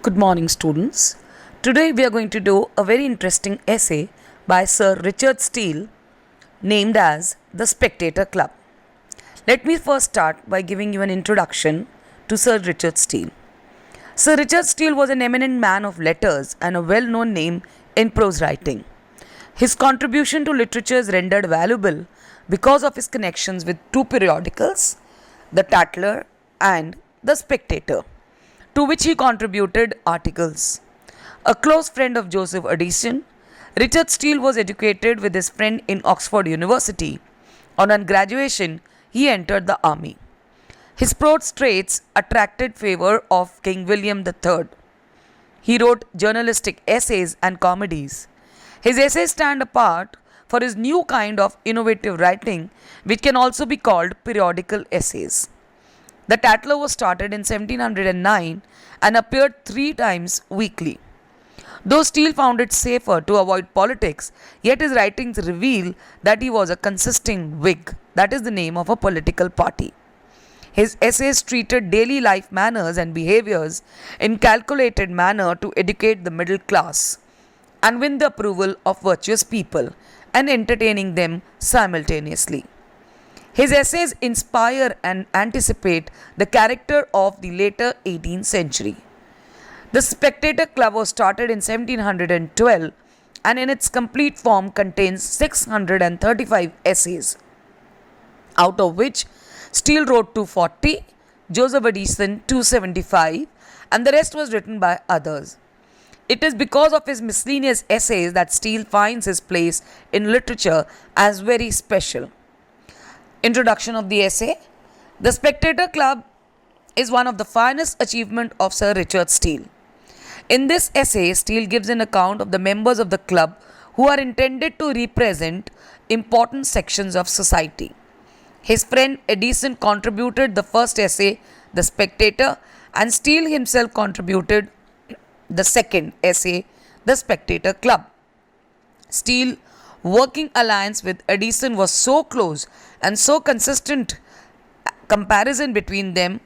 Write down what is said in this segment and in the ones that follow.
Good morning, students. Today we are going to do a very interesting essay by Sir Richard Steele named as The Spectator Club. Let me first start by giving you an introduction to Sir Richard Steele. Sir Richard Steele was an eminent man of letters and a well known name in prose writing. His contribution to literature is rendered valuable because of his connections with two periodicals, The Tatler and The Spectator, to which he contributed articles. A close friend of Joseph Addison, Richard Steele was educated with his friend in Oxford University. On graduation, he entered the army. His prose traits attracted favor of King William III. He wrote journalistic essays and comedies. His essays stand apart for his new kind of innovative writing, which can also be called periodical essays. The Tatler was started in 1709 and appeared 3 times weekly. Though Steele found it safer to avoid politics, yet his writings reveal that he was a consistent Whig, that is the name of a political party. His essays treated daily life manners and behaviors in calculated manner to educate the middle class and win the approval of virtuous people and entertaining them simultaneously. His essays inspire and anticipate the character of the later 18th century. The Spectator Club was started in 1712 and in its complete form contains 635 essays, out of which Steele wrote 240, Joseph Addison 275, and the rest was written by others. It is because of his miscellaneous essays that Steele finds his place in literature as very special. Introduction of the essay. The Spectator Club is one of the finest achievements of Sir Richard Steele. In this essay, Steele gives an account of the members of the club who are intended to represent important sections of society. His friend Addison contributed the first essay, The Spectator, and Steele himself contributed the second essay, The Spectator Club. Steele working alliance with Addison was so close and so consistent, comparison between them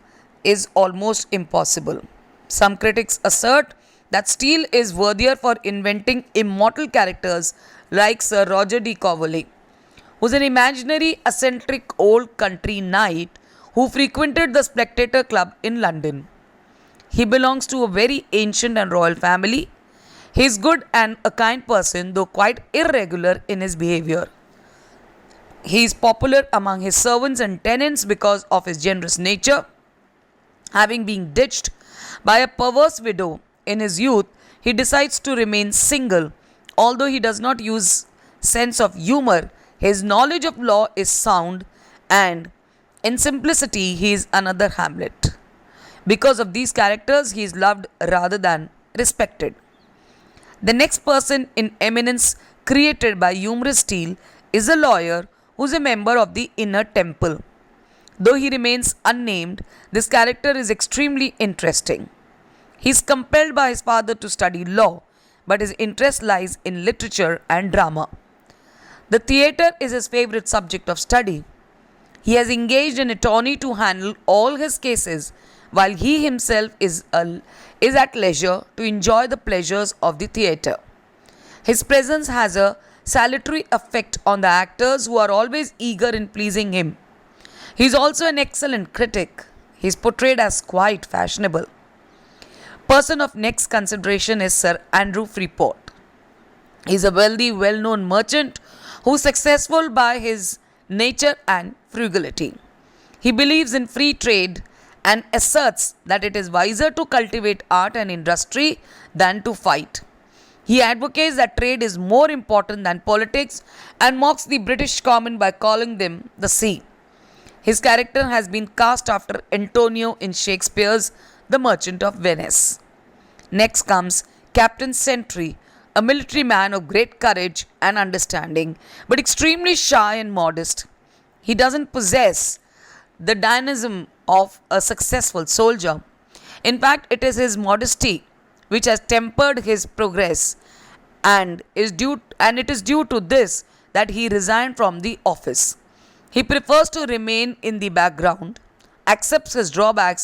is almost impossible. Some critics assert that Steele is worthier for inventing immortal characters like Sir Roger de Coverley, who is an imaginary eccentric old country knight who frequented the Spectator Club in London. He belongs to a very ancient and royal family. He is good and a kind person, though quite irregular in his behavior. He is popular among his servants and tenants because of his generous nature. Having been ditched by a perverse widow in his youth, he decides to remain single. Although he does not use sense of humor, his knowledge of law is sound, and in simplicity he is another Hamlet. Because of these characters, he is loved rather than respected. The next person in eminence created by humorous Steele is a lawyer who is a member of the Inner Temple. Though he remains unnamed, this character is extremely interesting. He is compelled by his father to study law, but his interest lies in literature and drama. The theatre is his favorite subject of study. He has engaged an attorney to handle all his cases, while he himself is at leisure to enjoy the pleasures of the theatre. His presence has a salutary effect on the actors who are always eager in pleasing him. He is also an excellent critic. He is portrayed as quite fashionable. Person of next consideration is Sir Andrew Freeport. He is a wealthy, well-known merchant who is successful by his nature and frugality. He believes in free trade and asserts that it is wiser to cultivate art and industry than to fight. He advocates that trade is more important than politics and mocks the British common by calling them the sea. His character has been cast after Antonio in Shakespeare's The Merchant of Venice. Next comes Captain Sentry, a military man of great courage and understanding, but extremely shy and modest. He doesn't possess the dynamism of a successful soldier. In fact, it is his modesty which has tempered his progress, and it is due to this that he resigned from the office. He prefers to remain in the background, accepts his drawbacks